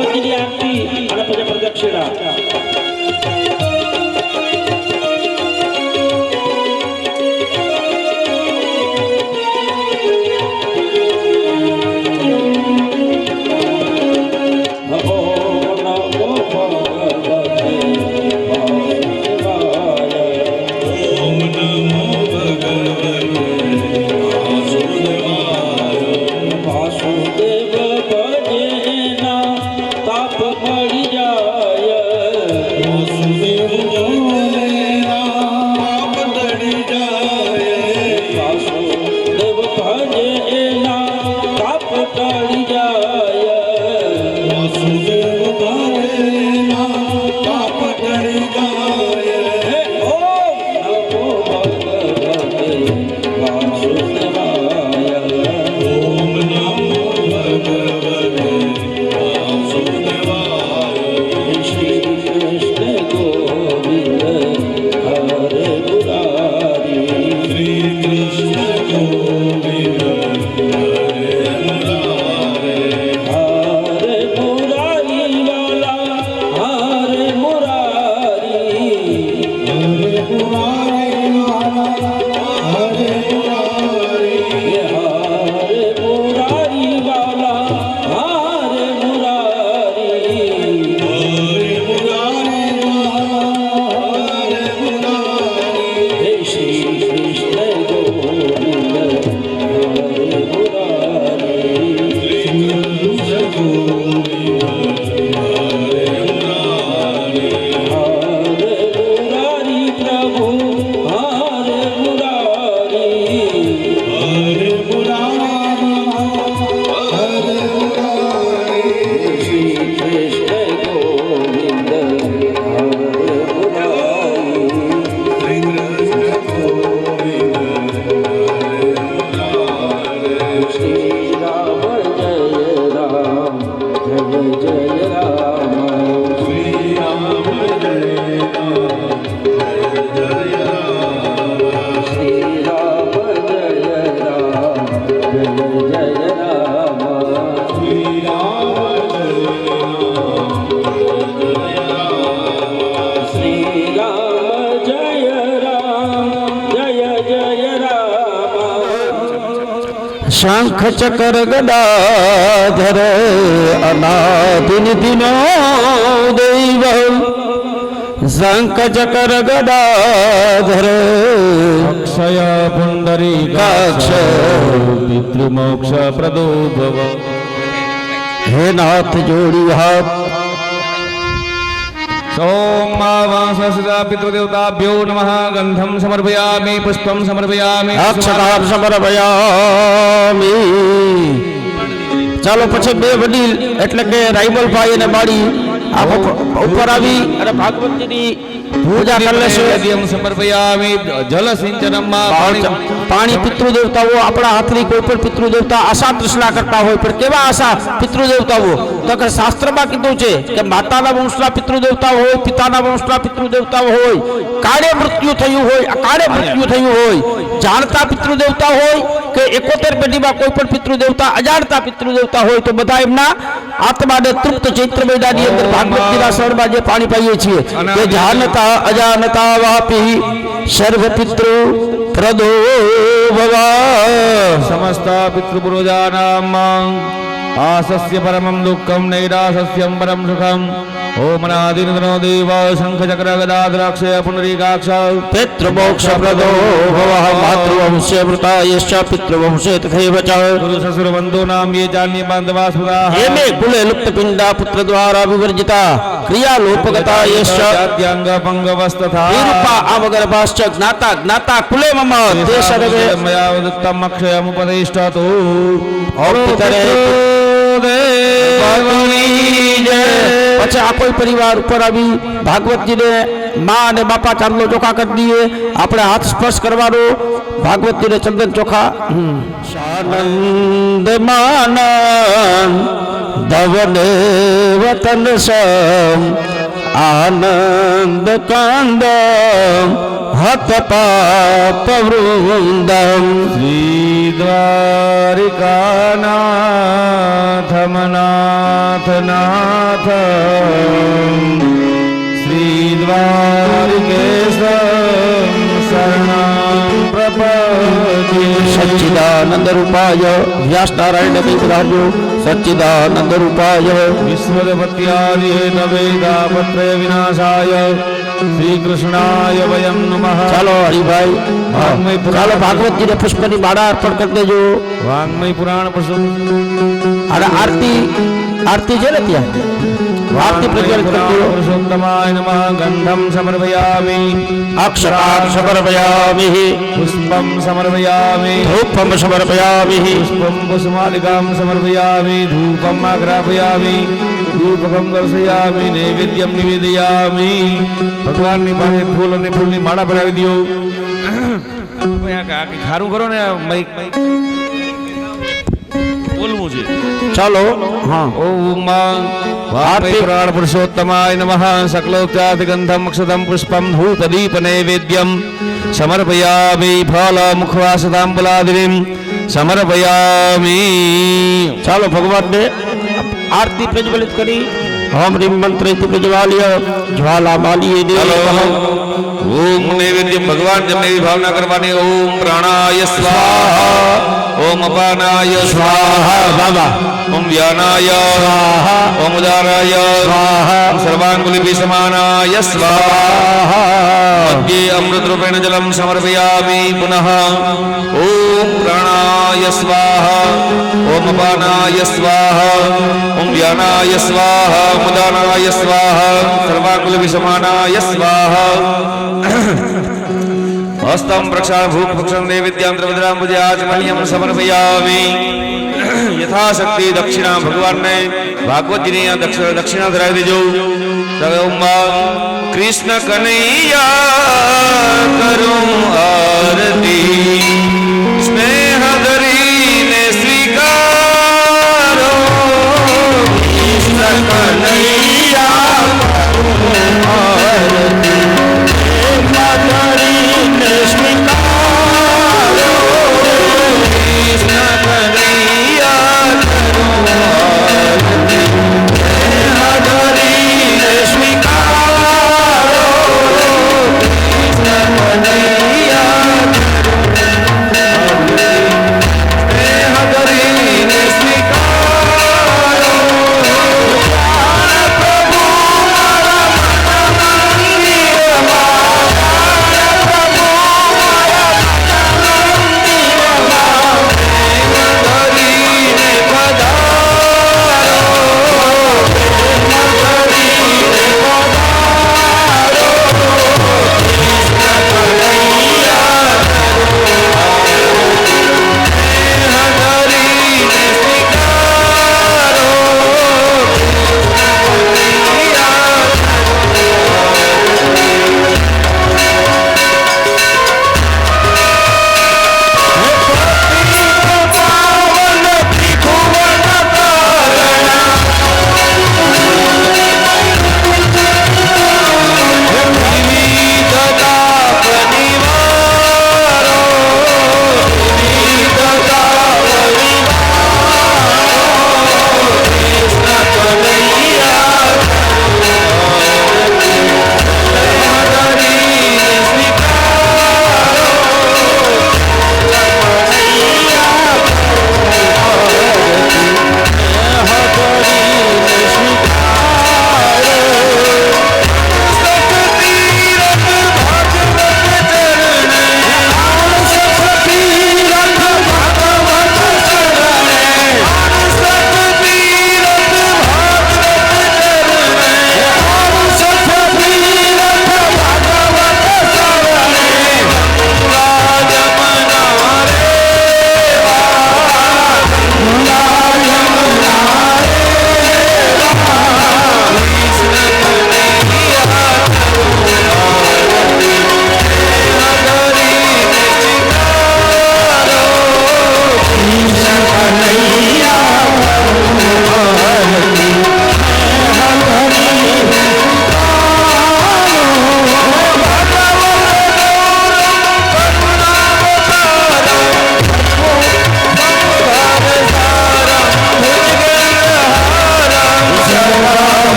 ભગવતીની આરતી અને પછી પ્રદક્ષિણા शंख चक्र गदाधर अनादिनिधिनो दैव शंख चक्र गदाधर अक्षय पुंडरीकाक्ष पितृमोक्ष प्रदोद्भव। हे नाथ जोड़ी हाथ सोमावासदा पितृदेवताभ्यो नमः। गंधम समर्पयामि पुष्पम समर्पयामि अक्षतां समर्पयामि। ચાલો પછી બે વડીલ એટલે કે રાઈબલભાઈ અને બાળી ઉપર આવી અને ભાગવતીની પૂજા કરી લેશે। સમર્પયામિ જલ સિંચનમ પાણી પિતૃદેવતાઓ આપણા હાથની કોઈ પણ પિતૃદેવતા આશા તૃષ્ણા કરતા હોય પણ કેવા આશા પિતૃદેવતાઓ તો કે શાસ્ત્રમાં કીધું છે કે માતાના વંશના પિતૃદેવતા હોય પિતાના વંશના પિતૃદેવતા હોય કાળે મૃત્યુ થયું હોય અકાળે મૃત્યુ થયું હોય જાણતા પિતૃદેવતા હોય કે 71 પેઢીમાં કોઈ પણ પિતૃદેવતા અજાણતા પિતૃદેવતા હોય તો બધા એમના આત્માને તૃપ્ત ચૈત્ર મહિનાની અંદર ભાગવતીના શરણમાં જે પાણી પાઈએ છીએ કે જાણતા અજાણતા વાપી સર્વ પિતૃ પ્રદો ભવા સમસ્ત પિતૃપુરોજાનામ આસસ્ય પરમં દુઃખમ નૈરાસસ્યમ પરમ સુખમ। ओम अनादिनो देव शंख चक्र गदाधराक्षय पुंडरीकाक्ष पितृमोक्ष प्रदो भवः। मातृवंशे वृता यश्च पितृवंशे तथैव च गुरु ससुर बंधु नाम ये जान्य बांधवा सुराः। ये मे कुले लुप्त पिंडा पुत्र द्वारा विवर्जिता क्रिया लोपगता यश्च जात्यांग भंगवस्तथा विरूपा अवगर्भाश्च ज्ञाता ज्ञाता कुले मम ते सर्वे मया वदत्तम अक्षयम उपदिष्टतो। और पितरे પછી આ કોઈ પરિવાર ઉપર આવી ભાગવતજીને માં અને બાપા ચાંદલો ચોખા કરી દઈએ આપણે હાથ સ્પર્શ કરવાનો ભાગવતજીને ચંદન ચોખા। આનંદ માનંદ ધવને વતન સમ આનંદ કાંદ હત પાપ વૃંદમ શ્રી દ્વારિકાનાથ મનાથ નાથ નાથ શ્રી દ્વારકેશ શરણં પ્રપદ્યે સચ્ચિદાનંદ રૂપાય વ્યાસ નારાયણ પધાર્યો સચ્ચિદાનંદ રૂપાય વિશ્વપત્યાદિ નવેદાપત્રય વિનાશાય શ્રી કૃષ્ણાય વયમ નમઃ. ચાલો હરિભાઈ ચાલો ભાગવતજીને પુષ્પની માળા અર્પણ કરી દેજો. વાંગ્મય પુરાણ પુરુષોત્તમ અને આરતી છે ને ત્યાં આરતી પ્રજ્વલિત કરી દો. પુરુષોત્તમાય નમઃ. ગંધમ સમર્પયામિ અક્ષરાન સમર્પયામિ પુષ્પમ સમર્પયામિ ધૂપમ સમર્પયામિ પુષ્પમ પુષ્પમાલિકામ સમર્પયામિ ધૂપમ આગ્રાપયામિ ધૂપકમ દર્શયામિ નૈવેદ્યમ નિવેદયામિ. ભગવાનની પાસે ફૂલ અને ફૂલની માળા ભરાવી દો. ખારું કરો ને બોલવું છે. ચાલો હા. ઓમ પુરાણ પુરુષોત્તમાય નમઃ. સકલોપચાદગંધમ અક્ષતમ પુષ્પમ ધૂપ દીપ નૈવેદ્યમ સમર્પયામિ ફલ મુખવાસતાંબુલાદિમ સમર્પયામિ. ચાલો ભગવાનને આરતી પ્રજ્વલિત કરી હમ રીમ મંત્રથી પ્રજ્વાલ્ય જ્વાલા બાલીએ ઓમ નૈવેદ્યમ ભગવાન જમને એવી ભાવના કરવાની. ઓમ પ્રાણાય સ્વાહા ઓમ અપાનાય સ્વાહા બાબા ઓમ વ્યાનાય સ્વાહા ઓમ ઉદારાય સ્વાહા ઓમ સર્વાંગુલિભિ સમાનાય સ્વાહા મધ્યે અમૃત રૂપેણ જલમ સમર્પયામિ. પુનઃ ઓમ પ્રાણાય સ્વાહા ઓમ અપાનાય સ્વાહા ઓમ વ્યાનાય સ્વાહા ઓમ ઉદાનાય સ્વાહા સર્વાંગુલિભિ સમાનાય સ્વાહા. હસ્તમ પ્રક્ષાળ ભૂખ ભક્ષણ નૈવેદ્યામ દ્રવદ્રામ પૂજ્યાચમન્યમ સમર્પયામિ. યથાશક્તિ દક્ષિણા ભગવાનને ભાગવતજીની દક્ષિણા ધરાવી દેજો. ઓમ કૃષ્ણ કનૈયા કરું આરતી સ્નેહ ધરીને સ્વીકારો. કૃષ્ણ કનૈયા કરું આરતી ધરીને સ્વીકારો. કૃષ્ણ કનૈયા કરું આરતી ધરીને સ્વીકારો. કૃષ્ણ કનૈયા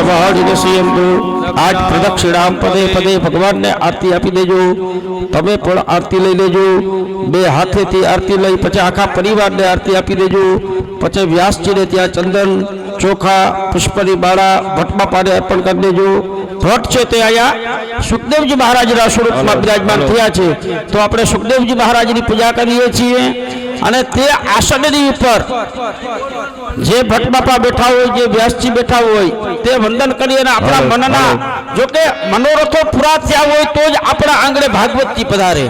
વાળીને સંયમતો આજ પ્રદક્ષિણામ પદે પદે ભગવાનને આરતી આપી દેજો. તમે પણ આરતી લઈ લેજો. બે હાથેથી આરતી લઈ પછી આખા પરિવારને આરતી આપી દેજો. પછી વ્યાસજીને ત્યાં ચંદન ચોખા પુષ્પની માળા ભટ્ટબાપાને અર્પણ કરી દેજો. ભટ્ટ છે તે અહીંયા સુખદેવજી મહારાજના સ્વરૂપમાં બિરાજમાન થયા છે. તો આપણે સુખદેવજી મહારાજની પૂજા કરીએ છીએ અને તે આસનની ઉપર જે ભટ્ટબાપા બેઠા હોય, જે વ્યાસજી બેઠા હોય તે વંદન કરી અને આપણા મનના જો કે મનોરથો પૂરા થયા હોય તો જ આપણા આંગણે ભાગવતજી પધારે.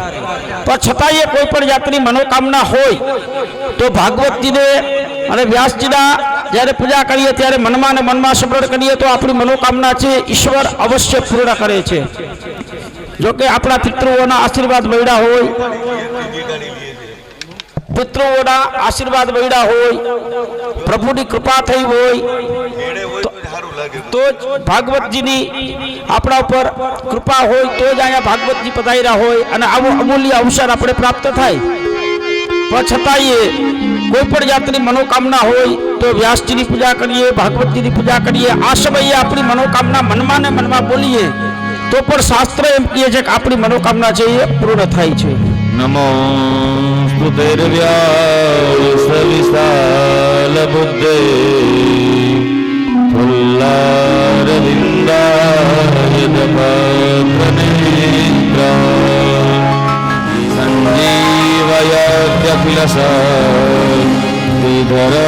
પણ છતાંય કોઈ પણ જાતની મનોકામના હોય તો ભાગવતજીને અને વ્યાસજીના જ્યારે પૂજા કરીએ ત્યારે મનમાં ને મનમાં સ્મરણ કરીએ તો આપણી મનોકામના છે ઈશ્વર અવશ્ય પૂર્ણ કરે છે. જો કે આપણા પિતૃઓના આશીર્વાદ મળ્યા હોય, પિતૃઓના આશીર્વાદ મળ્યા હોય, પ્રભુની કૃપા થઈ હોય તો જ ભાગવતજીની આપણા ઉપર કૃપા હોય તો જ અહીંયા ભાગવતજી પધાર્યા હોય અને આવો અમૂલ્ય અવસર આપણે પ્રાપ્ત થાય. પણ છતાંય કોઈ પણ જાતની મનોકામના હોય તો વ્યાસજીની પૂજા કરીએ, ભાગવતજીની પૂજા કરીએ. આ સમયે આપણી મનોકામના મનમાં ને મનમાં બોલીએ તો પણ શાસ્ત્ર એમ કહે છે કે આપણી મનોકામના છે એ પૂર્ણ થાય છે. નમો સ્તુતિર્વ્યાસ વિશાલ બુદ્ધે ફુલ્લારવિંદાય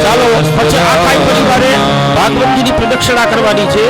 ચાલો પછી આખા પરિવારે ભાગવતજીની પ્રદક્ષિણા કરવાની છે.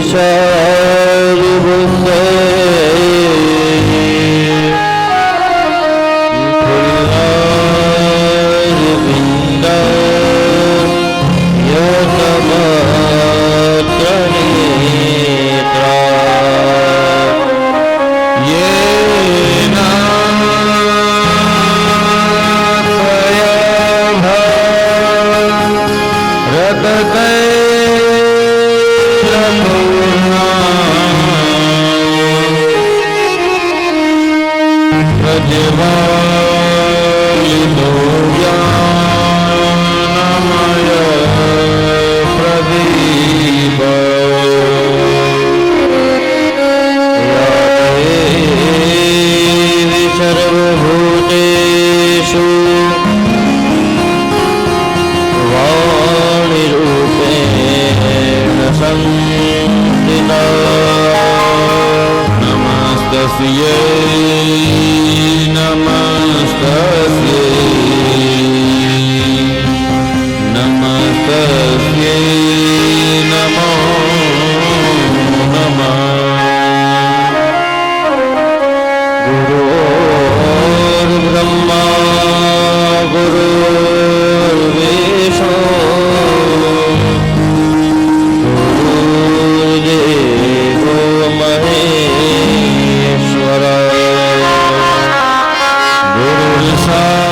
विशाल बुद्धे फुल्लारविंदा योगमात्र नेत्रा येन रतते प्रज्वालितो ज्ञानमय प्रदीप यादेवी सर्वभूतेषु वाणिरूपेण संस्थिता नमस्तस्यै नमस्तस्यै नमस्तस्यै नमो नमः गुरुर्ब्रह्मा गुरुर्विष्णु गुरुर्देवो महेश्वर गुरुर्साक्षात्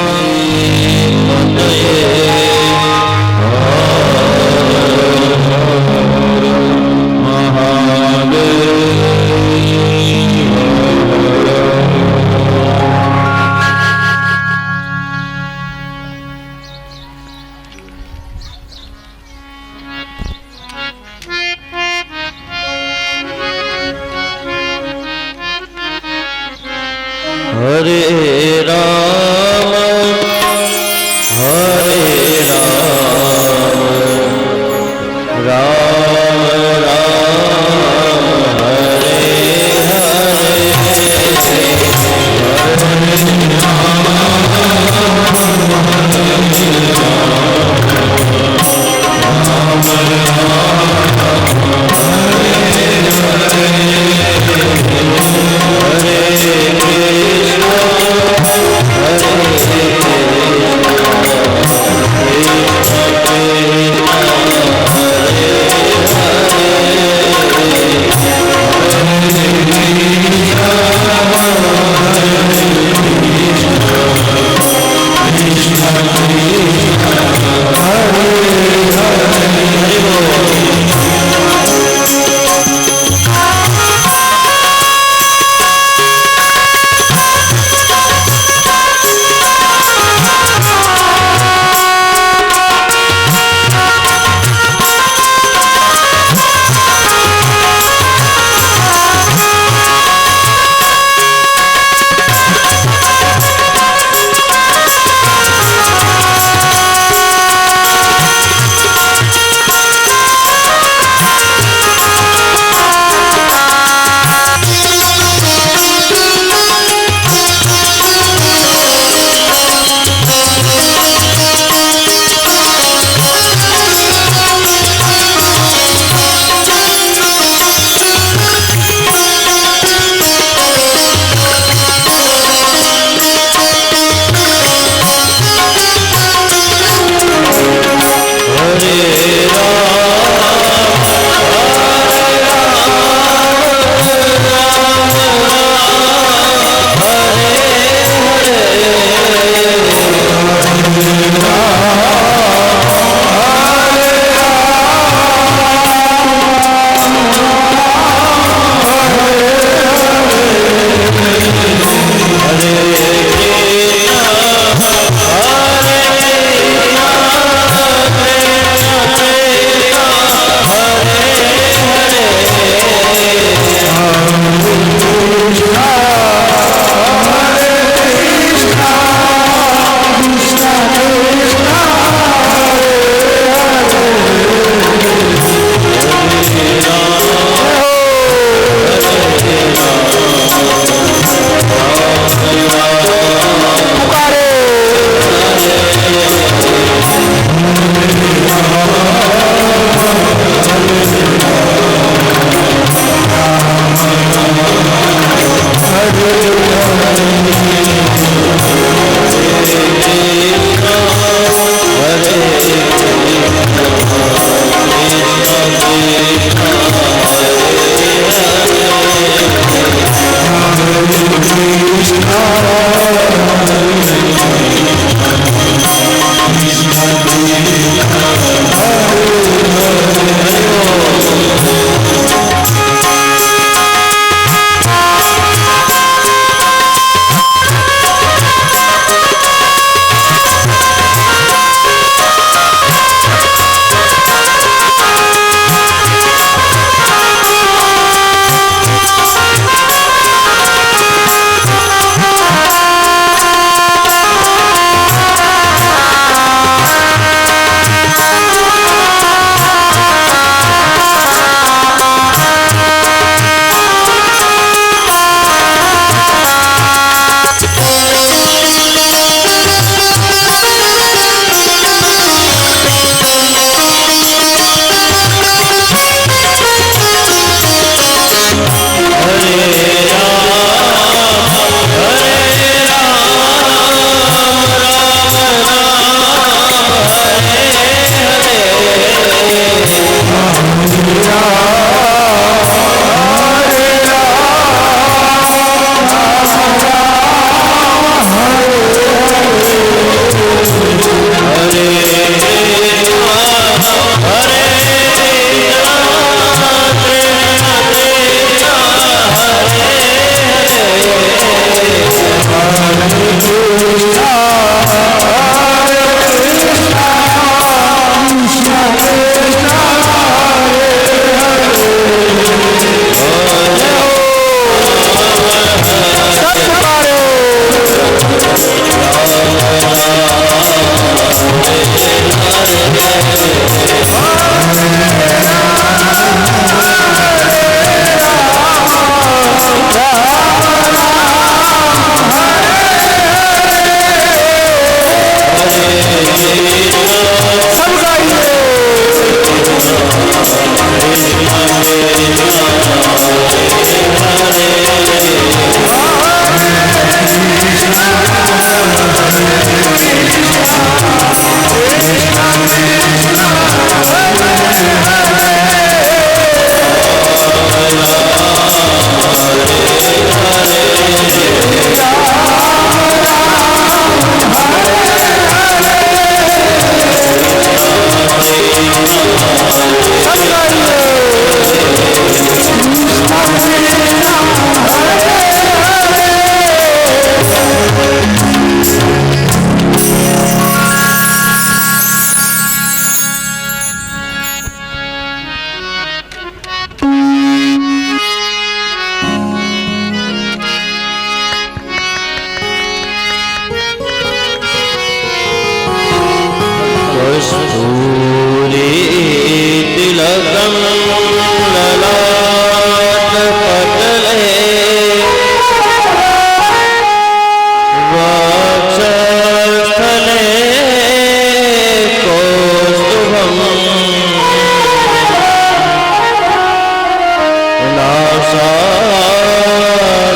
સાગરે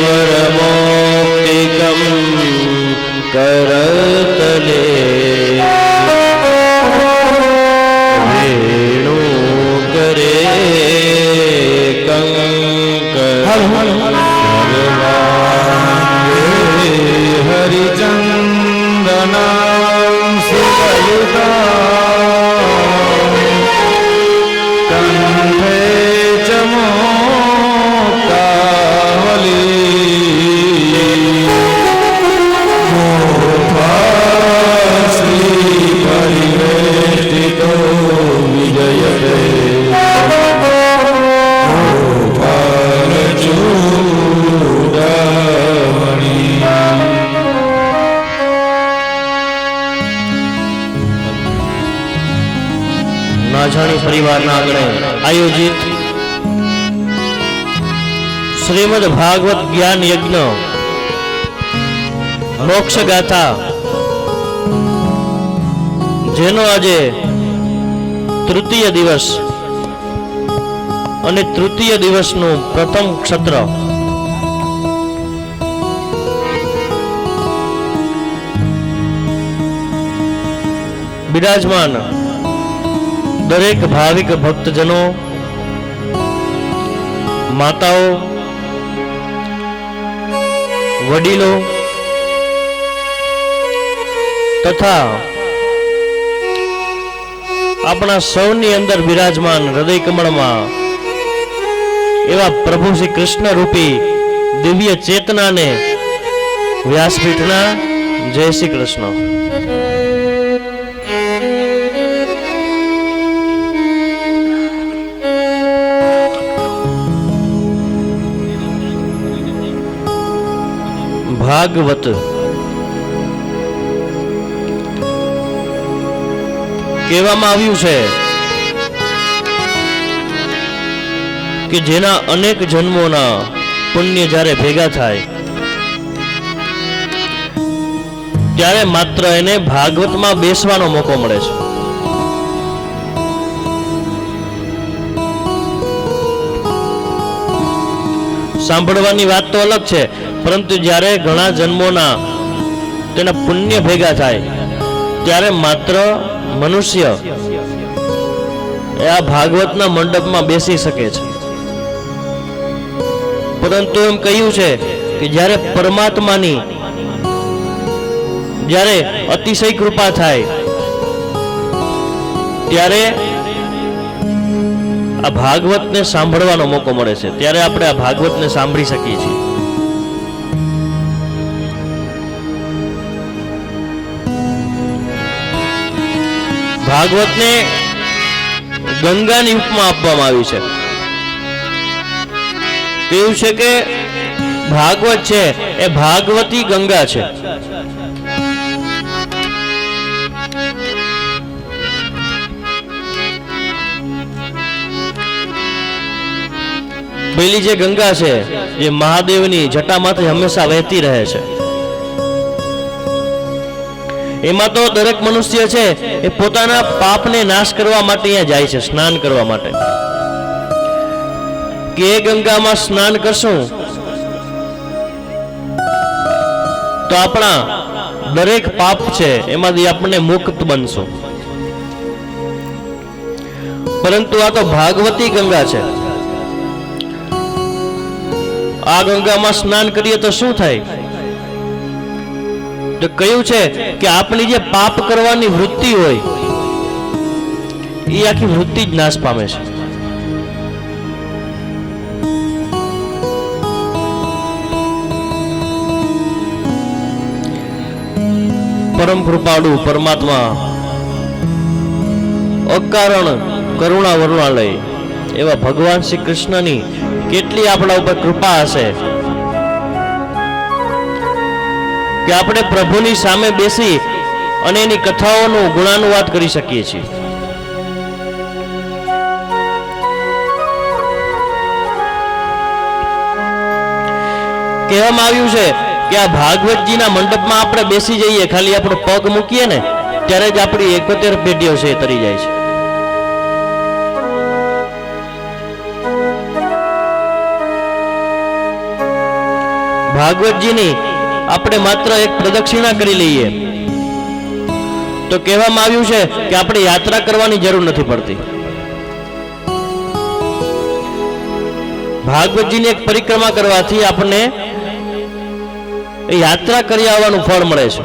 વરમૌક્તિકં કરતલે વેણુ કરે કંકર હરિચંદના સુલલિતા કંઠે ચમોકાવલી શ્રી પરિવેષ્ટિતો વિજયતે નાજાણી પરિવારના આંગણે આયોજિત શ્રીમદ ભાગવત જ્ઞાન યજ્ઞ મોક્ષ ગાથા, જેનો આજે તૃતીય દિવસ અને તૃતીય દિવસનું પ્રથમ ક્ષત્ર બિરાજમાન દરેક ભાવિક ભક્તજનો, માતાઓ, વડીલો તથા આપણા સૌની અંદર બિરાજમાન હૃદય કમળમાં એવા પ્રભુ શ્રી કૃષ્ણ રૂપી દિવ્ય ચેતનાને વ્યાસપીઠના જય શ્રી કૃષ્ણ. ભાગવત કહેવામાં આવ્યું છે કે જેના અનેક જન્મોના પુણ્ય જ્યારે ભેગા થાય ત્યારે માત્ર એને ભાગવતમાં બેસવાનો મોકો મળે છે. સાંભળવાની વાત તો અલગ છે, પરંતુ જ્યારે ઘણા જન્મોના તેના પુણ્ય ભેગા થાય ત્યારે માત્ર મનુષ્ય એ આ ભાગવતના મંડપમાં બેસી શકે છે. પરંતુ એમ કહ્યું છે કે જ્યારે પરમાત્માની જ્યારે અતિશય કૃપા થાય ત્યારે આ ભાગવતને સાંભળવાનો મોકો મળે છે, ત્યારે આપણે આ ભાગવતને સાંભળી શકીએ છીએ. ભાગવતને ગંગાની ઉપમા આપવામાં આવી છે. કેવું છે કે ભાગવત છે એ ભાગવતી ગંગા છે. પેલી જે ગંગા છે જે મહાદેવની જટામાંથી હંમેશા વહેતી રહે છે, એમાં તો દરેક મનુષ્ય છે એ પોતાના પાપને નાશ કરવા માટે અહીંયા જાય છે, સ્નાન કરવા માટે. કે ગંગામાં સ્નાન કરશું તો આપણા દરેક પાપ છે એમાંથી આપણે મુક્ત બનશું. પરંતુ આ તો ભાગવતી ગંગા છે. આ ગંગામાં સ્નાન કરીએ તો શું થાય? તો કહ્યું છે કે આપણી જે પાપ કરવાની વૃત્તિ હોય એ આખી વૃત્તિ જ નાશ પામે છે. પરમ કૃપાળુ પરમાત્મા અકારણ કરુણા વરુણાલય એવા ભગવાન શ્રી કૃષ્ણની કેટલી આપણા ઉપર કૃપા હશે કે આપણે પ્રભુની સામે બેસી અને એની કથાઓનું ગુણાનુવાદ કરી શકીએ છીએ. કહેવામાં આવ્યું છે કે આ ભાગવતજીના મંડપમાં આપણે બેસી જઈએ, ખાલી આપણો પગ મૂકીએ ને ત્યારે જ આપણી 71 પેઢીઓ છે એ તરી જાય છે. ભાગવતજીની આપણે માત્ર એક પ્રદક્ષિણા કરી લઈએ તો કહેવામાં આવ્યું છે કે આપણે યાત્રા કરવાની જરૂર નથી પડતી. ભાગવતજીની એક પરિક્રમા કરવાથી આપણને યાત્રા કરી આવવાનું ફળ મળે છે.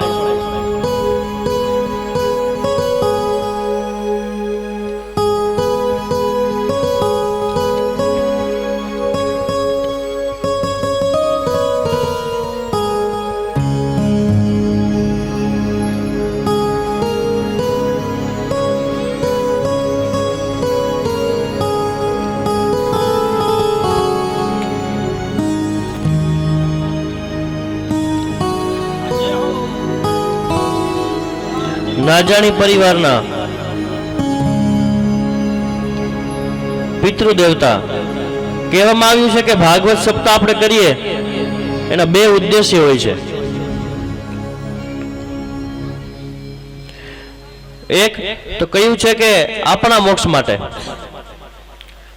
નાજાણી પરિવારના પિતૃદેવતા કહેવામાં આવ્યું છે કે ભાગવત સપ્તાહ આપણે કરીએ એના બે ઉદ્દેશ્ય હોય છે. એક તો કહ્યું છે કે આપણા મોક્ષ માટે,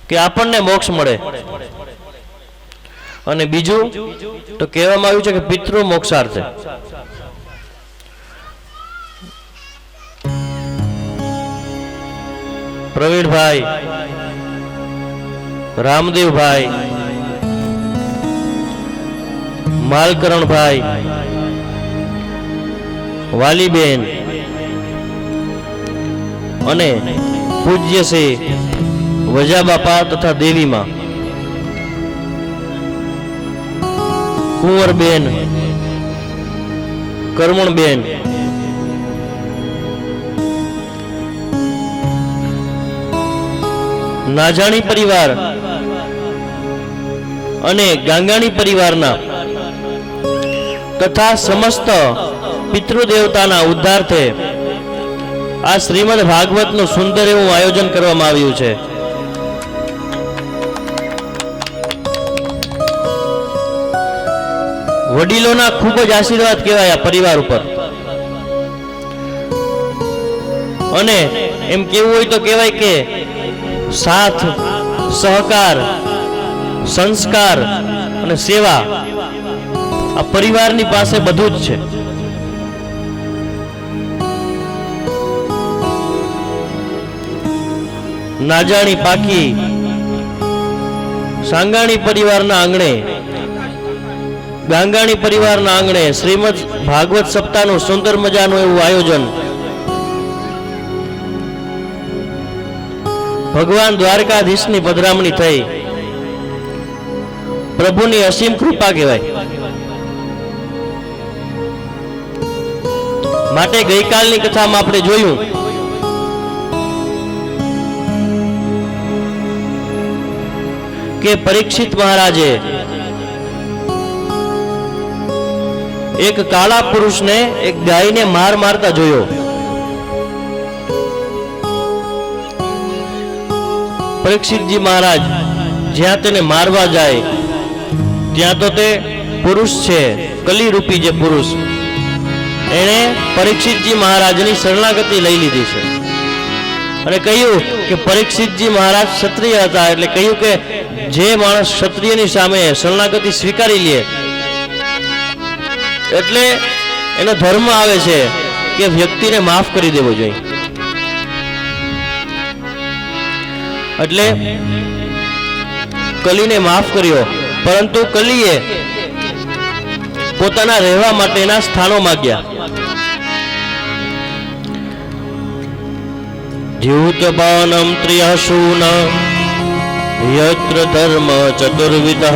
કે આપણને મોક્ષ મળે, અને બીજું તો કહેવામાં આવ્યું છે કે પિતૃ મોક્ષાર્થે. પ્રવીણભાઈ, રામદેવભાઈ, માલકરણભાઈ, વાલીબેન અને પૂજ્ય શ્રી વજાબાપા તથા દેવીમાં, કુંવરબેન, કરમણબેન, નાજાણી પરિવાર અને ગાંગાણી પરિવારના તથા સમસ્ત પિતૃદેવતાના ઉદ્ધાર્થે આ શ્રીમદ ભાગવતનું સુંદર એવું આયોજન કરવામાં આવ્યું છે. વડીલોના ખૂબ જ આશીર્વાદ કહેવાય આ પરિવાર ઉપર. અને એમ કેવું હોય તો કહેવાય કે સાથ, સહકાર, સંસ્કાર અને સેવા આ પરિવારની પાસે બધું જ છે. નાજાણી પાકી સાંગાણી પરિવારના આંગણે, ગાંગાણી પરિવારના આંગણે શ્રીમદ ભાગવત સપ્તાહનું સુંદર મજાનું એવું આયોજન ભગવાન દ્વારકાધીશની પધરામણી થઈ. પ્રભુની અસીમ કૃપા કહેવાય. માટે ગઈકાલની કથામાં આપણે જોયું કે પરીક્ષિત મહારાજે એક કાળા પુરુષને એક ગાયને માર મારતા જોયો. પરીક્ષિતજી મહારાજ જ્યાં તેને મારવા જાય ત્યાં તો તે પુરુષ છે, કલિરૂપી જે પુરુષ, એણે પરીક્ષિતજી મહારાજની શરણાગતિ લઈ લીધી છે. અને કહ્યું કે પરીક્ષિતજી મહારાજ ક્ષત્રિય હતા, એટલે કહ્યું કે જે માણસ ક્ષત્રિયની સામે શરણાગતિ સ્વીકારી લે એટલે એનો ધર્મ આવે છે કે વ્યક્તિને માફ કરી દેવો જોઈએ. એટલે કલીને માફ કર્યો, પરંતુ કલીએ પોતાના રહેવા માટેના સ્થાનો માંગ્યા. દ્યુતપાનમ ત્રિયશૂન યત્ર ધર્મ ચતુર્વિધ,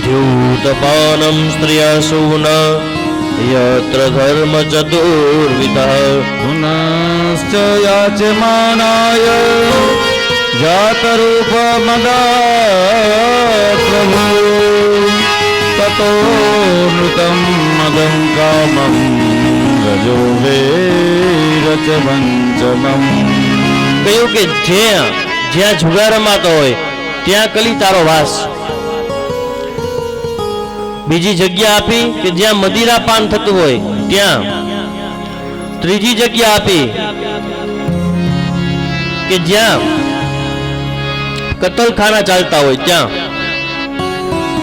દ્યુતપાનમ ત્રિયશૂન યત્ર ધર્મ ચતુર્વિધ, પુનશ્ચ યાચમાનાય જાતરૂપ મદા પ્રભુ તતો નૃતમ મદં કામં રજો વેરચ વંચનમ. કહ્યું કે જ્યાં જુગાર રમાતો હોય ત્યાં કલી તારો વાસ. બીજી જગ્યા આપી કે જ્યાં મદિરા પાન થતું હોય ત્યાં. ત્રીજી જગ્યા આપી કે જ્યાં કતલખાના ચાલતા હોય ત્યાં.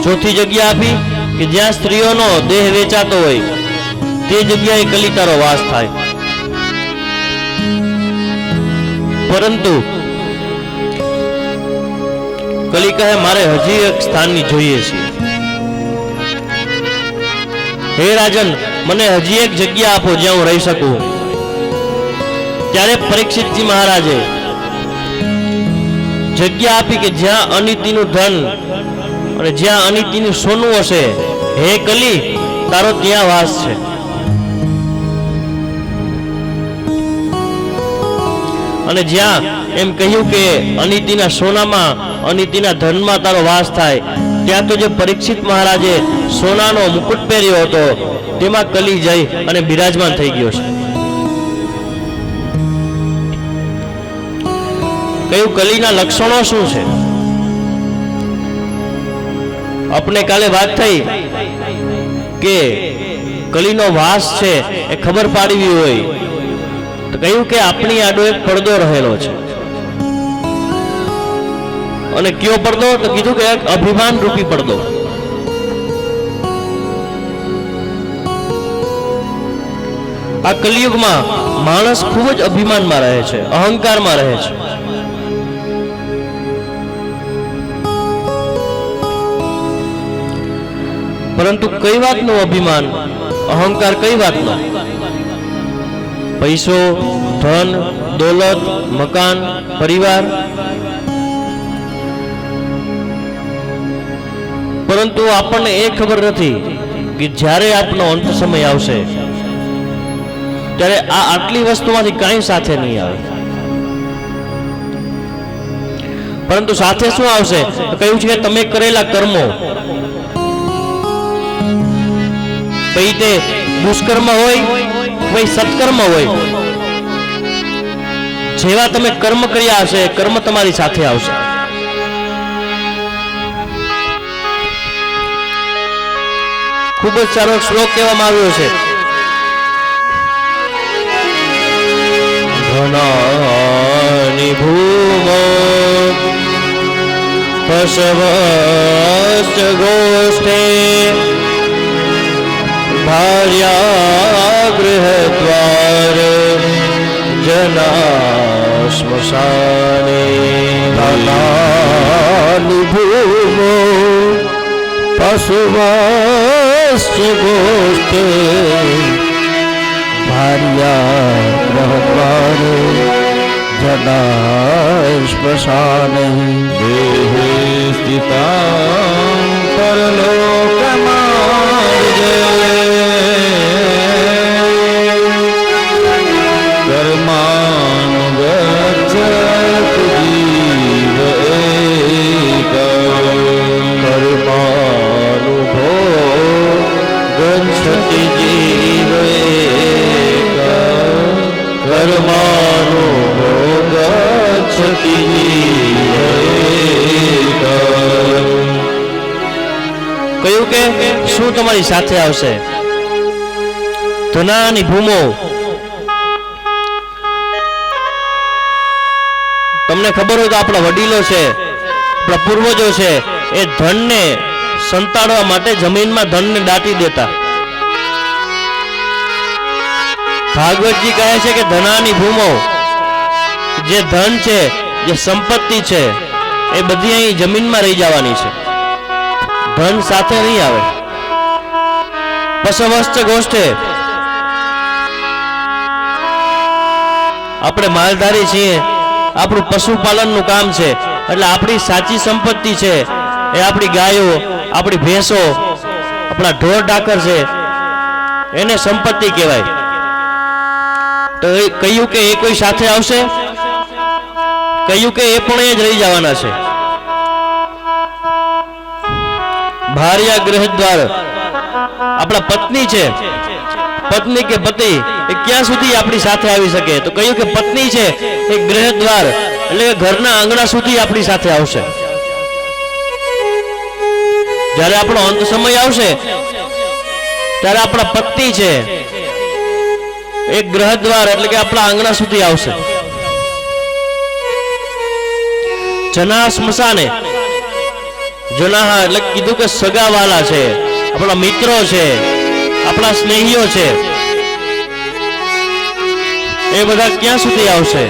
ચોથી જગ્યા આપી કે જ્યાં સ્ત્રીઓનો દેહ વેચાતો હોય તે જગ્યાએ કલિતારો વાસ થાય. પરંતુ કલી કહે મારે હજી એક સ્થાનની જોઈએ છે. હે રાજન, મને હજી એક જગ્યા આપો જ્યાં હું રહી શકું. ત્યારે પરીક્ષિતજી મહારાજે જગ્યા આપી કે જ્યાં અનિતિનું ધન અને જ્યાં અનિતિનું સોનું હશે, હે કલી તારો ત્યાં વાસ છે. અને જ્યાં એમ કહ્યું કે અનિતિના સોનામાં અનિતિના ધનમાં તારો વાસ થાય, ત્યાં તો જે પરીક્ષિત મહારાજે સોનાનો મુકુટ પહેર્યો હતો તેમાં કલી જઈ અને બિરાજમાન થઈ ગયો છે. કયું કલીના લક્ષણો શું છે? આપણે કાલે વાત થઈ કે કલીનો વાસ છે એ ખબર પાડવી હોય તો કહ્યું કે આપણી આડો એક પડદો રહેલો છે. અને કયો પડદો? તો કીધું કે એક અભિમાન રૂપી પડદો. આ કલિયુગમાં માણસ ખૂબ જ અભિમાનમાં રહે છે, અહંકારમાં રહે છે. પરંતુ કઈ વાતનું અભિમાન, અહંકાર કઈ વાતનો? પૈસો, ધન, દોલત, મકાન, પરિવાર. પરંતુ આપણને એ ખબર નથી કે જ્યારે આપનો અંત સમય આવશે ત્યારે આ આટલી વસ્તુમાંથી કાંઈ સાથે નહીં આવે. પરંતુ સાથે શું આવશે? તો કહ્યું છે કે તમે કરેલા કર્મો, પછી તે દુષ્કર્મ હોય કોઈ સત્કર્મ હોય, જેવા તમે કર્મ કર્યા હશે કર્મ તમારી સાથે આવશે. ખૂબ જ સારો શ્લોક કહેવામાં આવ્યો છે. ધનાનિ ભૂમો પશવશ્ચ ગોષ્ઠે ભાર્યા ગૃહદ્વાર જના શ્મશાને. ધનાનિ ભૂમો પશુવશ્ચ ગોષ્ઠે ભાર્યા ગૃહદ્વારે જના શ્મશાને. દેહે સ્થિતાં પરલોકમાર્ગે કર્માનુગચ્છતુ જીવ એકઃ. કર્માનુભો ગચ્છતિ જીવ એકઃ. કર્માનુભો ગચ્છતિ જીવ એકઃ. કહ્યું કે શું તમારી સાથે આવશે? ધનાની ભૂમો. તમને ખબર હોય તો આપણા વડીલો છે, આપણા પૂર્વજો છે, એ ધનને સંતાડવા માટે જમીનમાં ધનને દાટી દેતા. ભાગવતજી કહે છે કે ધનાની ભૂમો, જે ધન છે, જે સંપત્તિ છે, એ બધી અહીં જમીનમાં રહી જવાની છે, ધન સાથે નહીં આવે. પશવશ્ચ ગોષ્ઠે, આપણે માલધારી છીએ, આપણું પશુપાલનનું કામ છે, એટલે આપણી સાચી સંપત્તિ છે એ આપણી ગાયો, આપણી ભેંસો, આપણા ઢોર ઢાકર છે, એને સંપત્તિ કહેવાય. તો એ કહ્યું કે એ કોઈ સાથે આવશે? કહ્યું કે એ પણ એ જ રહી જવાના છે. ભાર્યા ગૃહદ્વાર, આપણા પત્ની છે, પત્ની કે પતિ એ ક્યાં સુધી આપણી સાથે આવી શકે? તો કહ્યું કે પત્ની છે એ ગૃહદ્વાર એટલે કે ઘરના આંગણા સુધી આપણી સાથે આવશે. જ્યારે આપણો અંત સમય આવશે ત્યારે આપણા પત્ની છે એ ગૃહદ્વાર એટલે કે આપણા આંગણા સુધી આવશે. જના સ્મશાને, જનાહ એટલે કીધું કે સગાવાલા છે, આપણા મિત્રો છે, આપણા સ્નેહીઓ છે, એ બધા ક્યાં સુધી આવશે?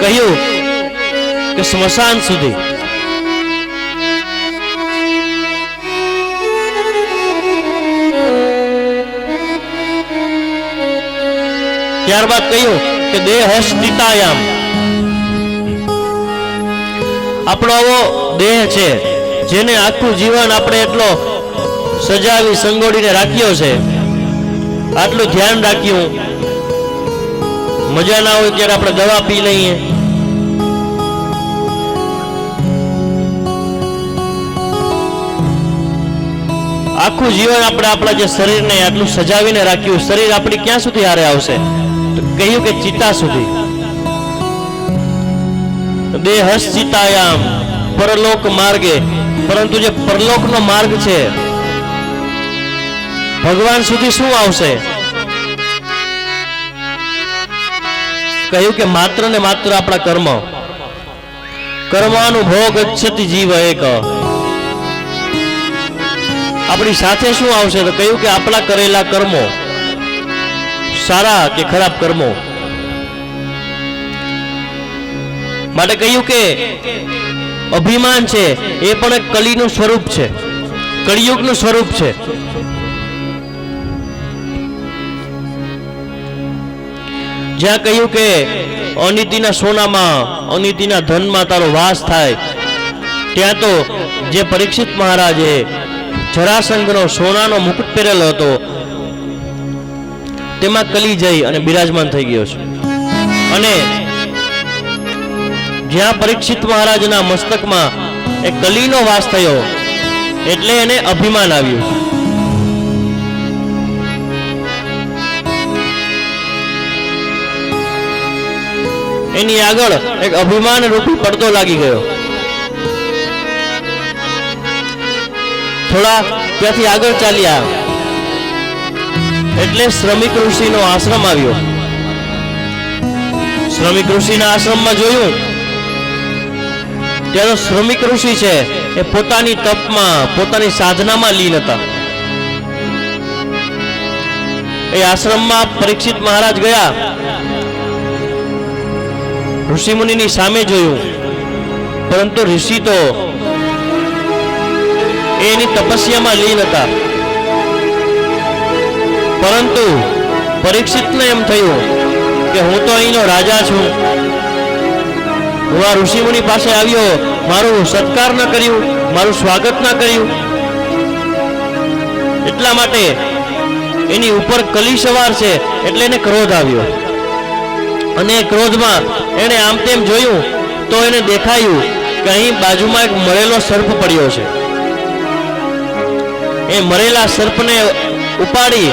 કહ્યું કે સ્મશાન સુધી. ત્યારબાદ કહ્યું કે દેહ સ્થિતાયામ, આપણો આવો દેહ છે જેને આખું જીવન આપણે એટલો સજાવી સંગોડીને રાખ્યો છે, આટલું ધ્યાન રાખ્યું, મજા ના હોય ત્યારે આપણે દવા પી લઈએ, આખું જીવન આપણે આપણા જે શરીરને આટલું સજાવીને રાખ્યું, શરીર આપણી ક્યાં સુધી હારે આવશે? તો કહ્યું કે ચિતા સુધી. દેહશ્ચિતાયામ પરલોક માર્ગે, પરંતુ જે પરલોકનો માર્ગ છે ભગવાન સુધી શું આવશે? કહ્યું કે માત્ર ને માત્ર આપણા કર્માનુભવ ગચ્છતિ જીવ એક. આપણી સાથે શું આવશે? તો કહ્યું કે આપણા કરેલા કર્મો, સારા કે ખરાબ કર્મો. માટે કહ્યું કે અભિમાન છે એ પણ એક કલીનું સ્વરૂપ છે, કળિયુગનું સ્વરૂપ છે. જ્યાં કહ્યું કે અનિતિના સોનામાં, અનિતિના ધનમાં તારો વાસ થાય, ત્યાં તો જે પરીક્ષિત મહારાજે જરાસંઘનો સોનાનો મુકુટ પહેરેલો હતો તેમાં કલી જઈ અને બિરાજમાન થઈ ગયો છે. અને જ્યાં પરીક્ષિત મહારાજના મસ્તકમાં એ કલીનો વાસ થયો એટલે એને અભિમાન આવ્યું. એની આગળ એક અભિમાન રૂપી પડદો લાગી ગયો. થોડા ત્યાંથી આગળ ચાલ્યા એટલે શ્રમિક ઋષિનો આશ્રમ આવ્યો. શ્રમિક ઋષિના આશ્રમમાં જોયું ત્યારે શ્રમિક ઋષિ છે એ પોતાની તપમાં, પોતાની સાધનામાં લીન હતા. એ આશ્રમમાં પરીક્ષિત મહારાજ ગયા, ઋષિ મુનિની સામે જોયું, પરંતુ ઋષિ તો એની તપસ્યામાં લીન હતા. પરંતુ પરીક્ષિતને એમ થયું કે હું તો અહીંનો રાજા છું, હું આ ઋષિ મુનિ પાસે આવ્યો, મારું સત્કાર ન કર્યું, મારું સ્વાગત ન કર્યું, એટલા માટે એની ઉપર કલી સવાર છે એટલે એને ક્રોધ આવ્યો. અને ક્રોધમાં એને આમ તેમ જોયું તો એને દેખાયું કે અહીં બાજુમાં એક મરેલો સર્પ પડ્યો છે. એ મરેલા સર્પને ઉપાડી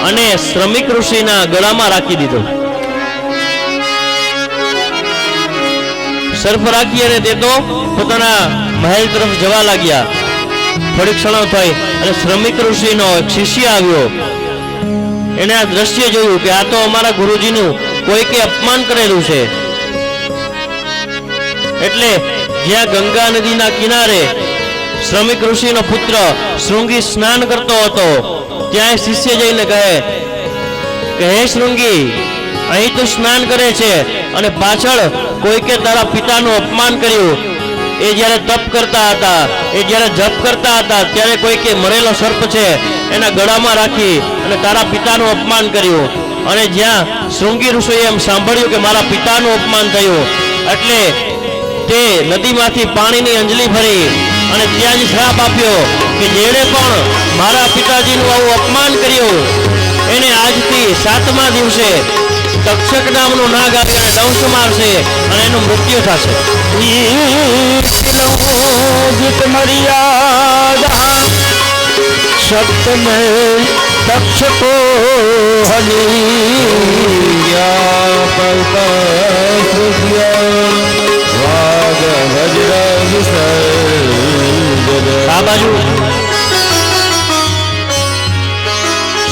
અને શ્રમિક ઋષિના ગળામાં રાખી દીધો. સર્પ રાખી અને તે તો પોતાના મહેલ તરફ જવા લાગ્યા. થોડી ક્ષણો થઈ અને શ્રમિક ઋષિનો એક શિષ્ય આવ્યો. એને આ દ્રશ્ય જોયું કે આ તો અમારા ગુરુજીનું કોઈકે અપમાન કરેલું છે. એટલે જ્યાં ગંગા નદીના કિનારે શ્રમિક ઋષિનો પુત્ર શૃંગી સ્નાન કરતો હતો ત્યાં શિષ્ય જઈને કહે કે હે શૃંગી, અહીં તું સ્નાન કરે છે અને પાછળ કોઈકે તારા પિતાનું અપમાન કર્યું. એ જ્યારે તપ કરતા હતા, એ જ્યારે જપ કરતા હતા ત્યારે કોઈકે મરેલો સર્પ છે એના ગળામાં રાખી અને તારા પિતાનું અપમાન કર્યું. અને જ્યાં શૃંગી ઋષિએ એમ સાંભળ્યું કે મારા પિતાનું અપમાન થયું એટલે તે નદીમાંથી પાણીની અંજલિ ભરી અને ત્યાં જ શ્રાપ આપ્યો કે જેણે પણ મારા પિતાજીનું આવું અપમાન કર્યું એને આજથી 7મા દિવસે તક્ષક નામનું નાગ આવી અને દંશ મારશે અને એનું મૃત્યુ થશે. સપ્તમે તક્ષકો આ બાજુ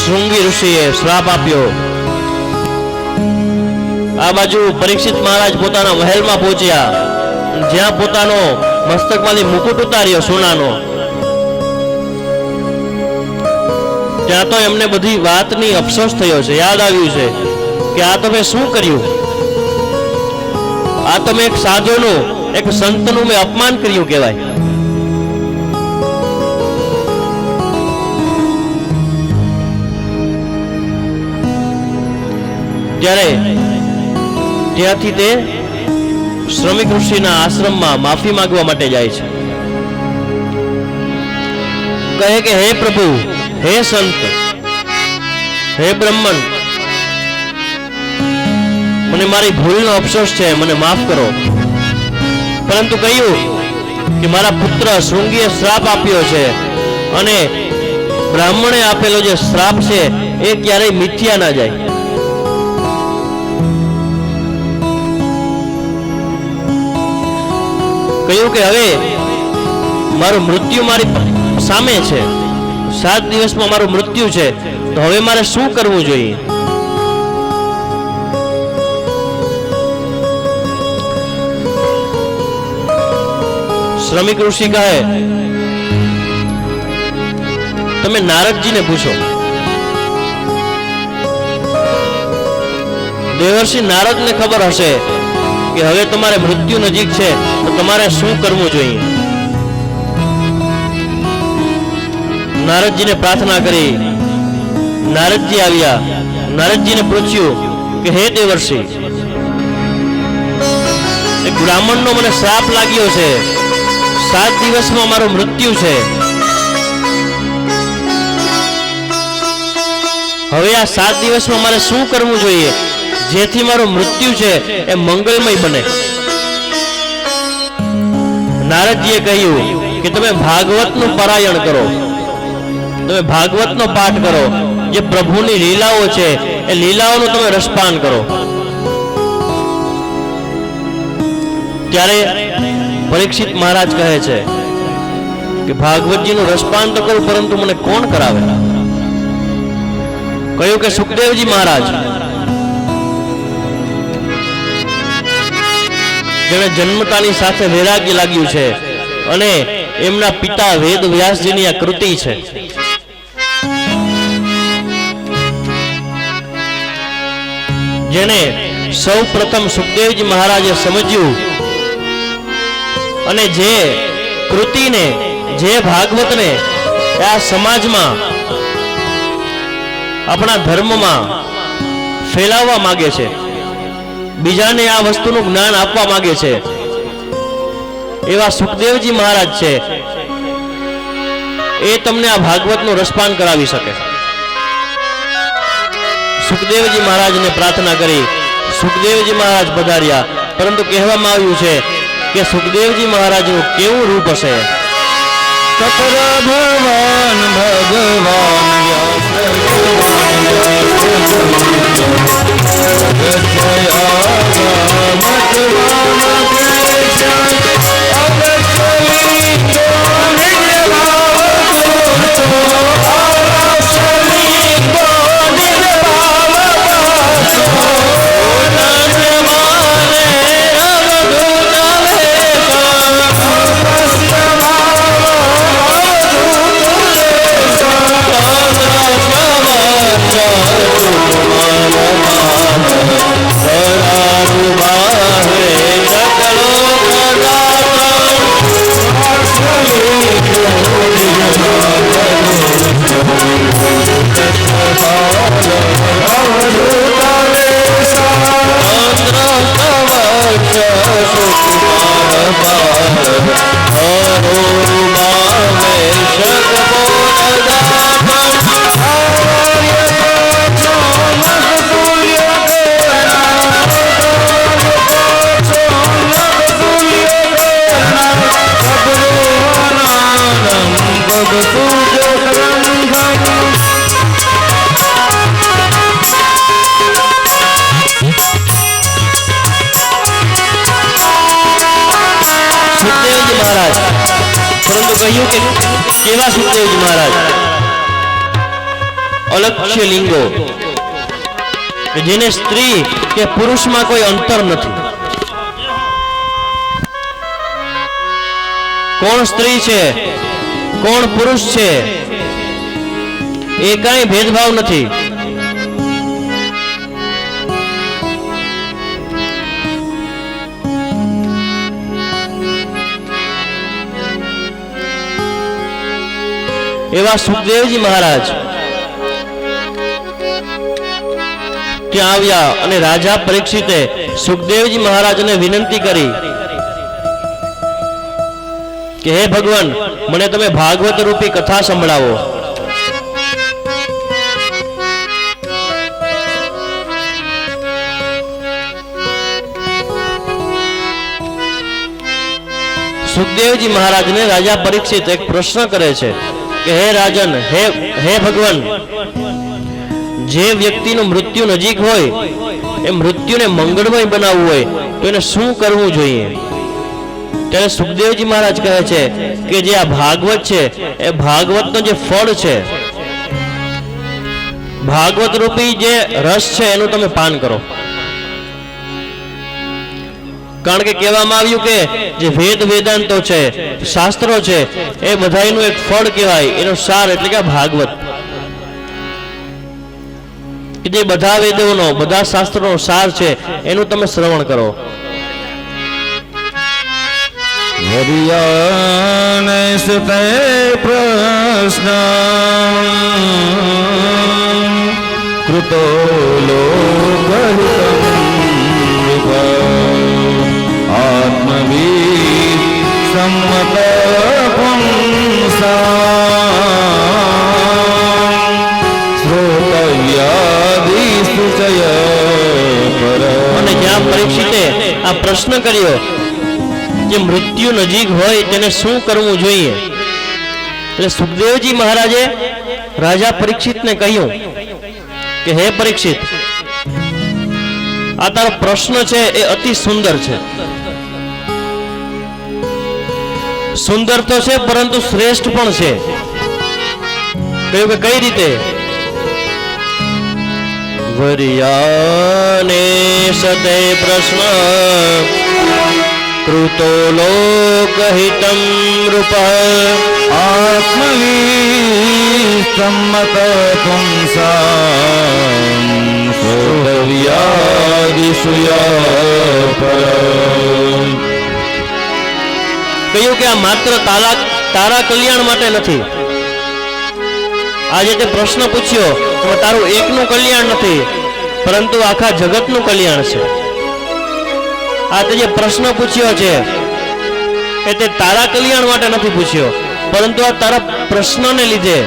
શૃંગી ઋષિએ શ્રાપ આપ્યો, આ બાજુ પરીક્ષિત મહારાજ પોતાના મહેલમાં પહોંચ્યા. જ્યાં પોતાનો મસ્તકમાંથી મુકુટ ઉતાર્યો સોનાનો ત્યાં તો એમને બધી વાતની અફસોસ થયો છે, યાદ આવ્યું છે કે આ તો મેં શું કર્યું, આ તો મેં એક સાધુનું, એક સંતનું મેં અપમાન કર્યું કહેવાય. ત્યારે ત્યાંથી તે શ્રમિક ઋષિના આશ્રમમાં માફી માંગવા માટે જાય છે. કહે કે હે પ્રભુ, હે સંત, હે બ્રહ્મણ, મને મારી ભૂલનો અફસોસ છે, મને માફ કરો. પરંતુ કહ્યું કે મારા પુત્ર શૃંગીએ શ્રાપ આપ્યો છે અને બ્રાહ્મણે આપેલો જે શ્રાપ છે એ ક્યારેય મિથ્યા ના જાય. કહ્યું કે હવે મારું મૃત્યુ મારી સામે છે, 7 દિવસમાં મારું મૃત્યુ છે, તો હવે મારે શું કરવું જોઈએ? શ્રમિક ઋષિ કહે તમે નારદજીને પૂછો. દેવર્ષિ નારદને ખબર હશે કે હવે તમારે મૃત્યુ નજીક છે, તો તમારે શું કરવું જોઈએ. નારદજીને પ્રાર્થના કરી. નારદજી આવ્યા. નારદજીને પૂછ્યું કે હે દેવર્ષિ, એક બ્રાહ્મણનો મને શ્રાપ લાગ્યો છે, 7 દિવસમાં મારું મૃત્યુ છે. હવે આ 7 દિવસમાં મારે શું કરવું જોઈએ જેથી મારું મૃત્યુ છે એ મંગલમય બને? નારદજીએ કહ્યું કે તમે ભાગવતનું પારાયણ કરો, તમે ભાગવતનો પાઠ કરો, જે પ્રભુની લીલાઓ છે એ લીલાઓનું તમે રસપાન કરો. ત્યારે પરીક્ષિત મહારાજ કહે છે કે ભાગવતજીનું રસપાન તો કરું, પરંતુ મને કોણ કરાવે? કહ્યું કે સુખદેવજી મહારાજ, જેને જન્મતાની સાથે વૈરાગ્ય લાગ્યું છે અને એમના પિતા વેદ વ્યાસજીની આ કૃતિ છે. જેને સૌ પ્રથમ સુખદેવજી મહારાજે સમજ્યું અને જે કૃતિને, જે ભાગવતને આ સમાજમાં, આપણા ધર્મમાં ફેલાવવા માંગે છે, બીજાને આ વસ્તુનું જ્ઞાન આપવા માંગે છે, એવા સુખદેવજી મહારાજ છે, એ તમને આ ભાગવતનું રસપાન કરાવી શકે. સુખદેવજી મહારાજને પ્રાર્થના કરી. સુખદેવજી મહારાજ પધાર્યા, પરંતુ કહેવામાં આવ્યું છે કે સુખદેવજી મહારાજનું કેવું રૂપ હશે? તત્ર ભગવાન કહ્યું કે કેવા સુખદેવજી મહારાજ? અલક્ષ્ય લિંગો, કે જેને સ્ત્રી કે પુરુષમાં કોઈ અંતર નથી. કોણ સ્ત્રી છે, કોણ પુરુષ છે એ કાંઈ ભેદભાવ નથી. એવા સુખદેવજી મહારાજ ત્યાં આવ્યા અને રાજા પરીક્ષિતે સુખદેવજી મહારાજને વિનંતી કરી કે હે ભગવાન, મને તમે ભાગવત રૂપી કથા સંભળાવો. સુખદેવજી મહારાજને રાજા પરીક્ષિત એક પ્રશ્ન કરે છે કે હે રાજન, હે ભગવાન, જે વ્યક્તિનું મૃત્યુ નજીક હોય એ મૃત્યુને મંગળમય બનાવવું હોય તો એને શું કરવું જોઈએ? ત્યારે સુખદેવજી મહારાજ કહે છે કે જે આ ભાગવત છે એ ભાગવતનો જે ફળ છે, ભાગવત રૂપી જે રસ છે એનું તમે પાન કરો. કારણ કે કહેવામાં આવ્યું કે જે વેદ વેદાંતો છે, શાસ્ત્રો છે, એ બધાયનું એક ફળ કહેવાય, એનો સાર એટલે કે ભાગવત. કે જે બધા વેદોનો, બધા શાસ્ત્રોનો સાર છે એનું તમે શ્રવણ કરો. હરિયાને સુતે પ્રશ્ન કૃતો લોકહિતમ આત્મવીર સંમત અને જ્યાં પરીક્ષિતે આ પ્રશ્ન કર્યો કે મૃત્યુ નજીક હોય તેને શું કરવું જોઈએ, એટલે સુખદેવજી મહારાજે રાજા પરીક્ષિતને કહ્યું કે હે પરીક્ષિત, આ તારો પ્રશ્ન છે એ અતિ સુંદર છે. સુંદર તો છે પરંતુ શ્રેષ્ઠ પણ છે. કહ્યું કે કઈ રીતે? વરિયાને સતે પ્રશ્ન કૃતો લોકહિતમ રૂપ આત્મવીર સંમત પુંસામ કહ્યું કે આ માત્ર તારા કલ્યાણ માટે નથી. આજે તે પ્રશ્ન પૂછ્યો તો તારું એકનું કલ્યાણ નથી, પરંતુ આખા જગતનું કલ્યાણ છે. આ તે જે પ્રશ્ન પૂછ્યો છે એ તે તારા કલ્યાણ માટે નથી પૂછ્યો, પરંતુ આ તારા પ્રશ્નને લીધે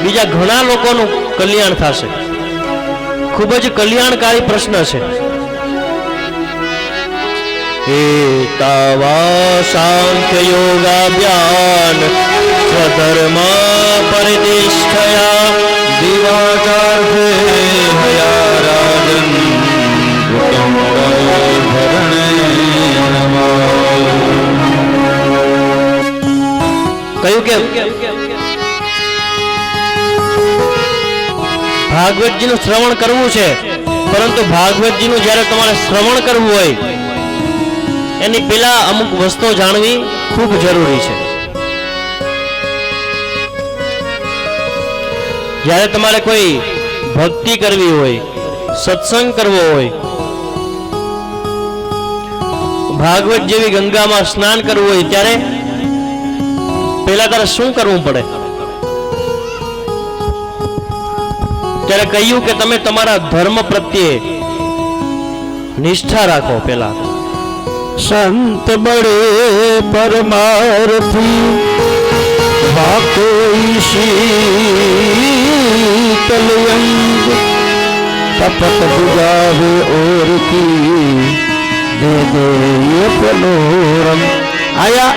બીજા ઘણા લોકોનું કલ્યાણ થશે. ખૂબ જ કલ્યાણકારી પ્રશ્ન છે. એતાવા સાંખ્ય યોગાભ્યાન સ્વધર્મ પરિનિષ્ઠયા દિવાચાર્થે હયા રાજન કહ્યું કે ભાગવતજીનું શ્રવણ કરવું છે, પરંતુ ભાગવતજીનું જ્યારે તમારે શ્રવણ કરવું હોય એની પહેલા અમુક વસ્તુઓ જાણવી ખૂબ જરૂરી છે. જ્યારે તમારે કોઈ ભક્તિ કરવી હોય, સત્સંગ કરવો હોય, ભાગવત જેવી ગંગામાં સ્નાન કરવું હોય, ત્યારે પહેલા તારે શું કરવું પડે? ત્યારે કહ્યું કે તમે તમારા ધર્મ પ્રત્યે નિષ્ઠા રાખો. પહેલા સંત બડે પરમારથી કોઈ શીતલયંગ તપત બુજાવે ઓર કી દે દે પનોરમ. આયા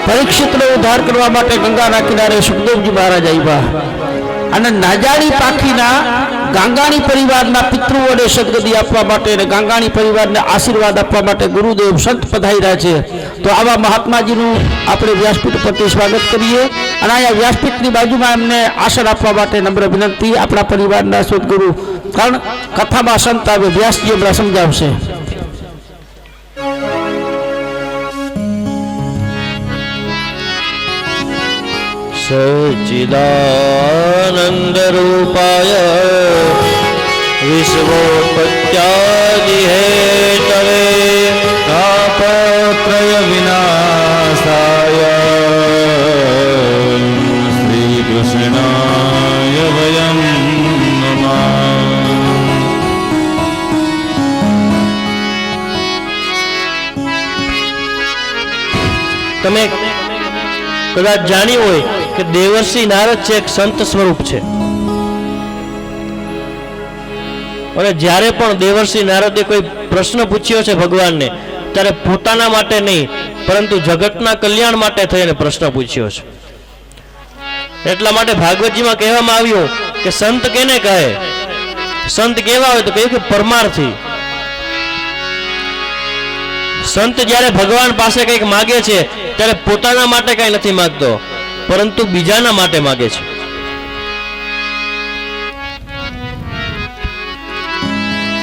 પરીક્ષિતનો ઉદ્ધાર કરવા માટે ગંગાના કિનારે સુખદેવજી મહારાજ આવ્યા અને નાજાણી પાખીના ગાંગાણી પરિવારના પિતૃઓને સદગતિ આપવા માટે અને ગાંગાણી પરિવારને આશીર્વાદ આપવા માટે ગુરુદેવ સંત પધાર્યા છે. તો આવા મહાત્માજીનું આપણે વ્યાસપીઠ પરથી સ્વાગત કરીએ અને અહીંયા વ્યાસપીઠની બાજુમાં એમને આસન આપવા માટે નમ્ર વિનંતી. આપણા પરિવારના સદગુરુ, કારણ કથામાં સંત આવે, વ્યાસજી હમણાં સમજાવશે. સચ્ચિદાનંદ રૂપાય વિશ્વોત્પત્યાદિ હેતવે તાપત્રય વિનાશાય શ્રી કૃષ્ણાય વયમ નમઃ. તમે કદાચ જાણ્યું હોય કે દેવર્ષિ નારદ છે એક સંત સ્વરૂપ છે, અને જ્યારે પણ દેવર્ષિ નારદે કોઈ પ્રશ્ન પૂછ્યો છે ભગવાનને, ત્યારે પોતાના માટે નહીં પરંતુ જગતના કલ્યાણ માટે થઈને પ્રશ્ન પૂછ્યો છે. એટલા માટે ભાગવતજીમાં કહેવામાં આવ્યું કે સંત કેને કહે? સંત કેવા હોય તો કહ્યું કે પરમાર્થી. સંત જ્યારે ભગવાન પાસે કંઈક માગે છે ત્યારે પોતાના માટે કંઈ નથી માંગતો, પરંતુ બીજાના માટે માગે છે.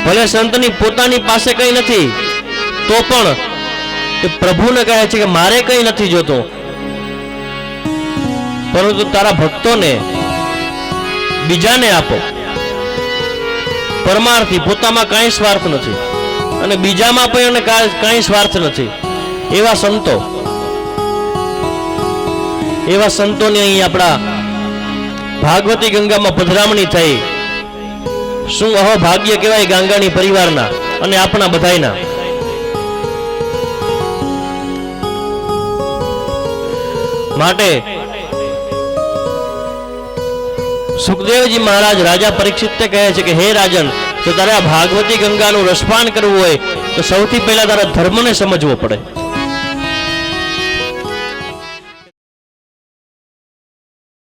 ભલે સંતની પોતાની પાસે કંઈ નથી તો પણ એ પ્રભુને કહે છે કે મારે કંઈ નથી જોતું, પરંતુ તારા ભક્તોને બીજાને આપો. પરમાર્થી, પોતામાં કાંઈ સ્વાર્થ નથી અને બીજામાં પણ કાંઈ સ્વાર્થ નથી. એવા સંતોની અહીં આપણા ભાગવતી ગંગામાં પધરામણી થઈ. શું અહોભાગ્ય કહેવાય ગાંગાની પરિવારના અને આપણા બધાયના. માટે સુખદેવજી મહારાજ રાજા પરીક્ષિતને કહે છે કે હે રાજન, જો તારે આ ભાગવતી ગંગાનું રસપાન કરવું હોય તો સૌથી પહેલા તારા ધર્મને સમજવો પડે.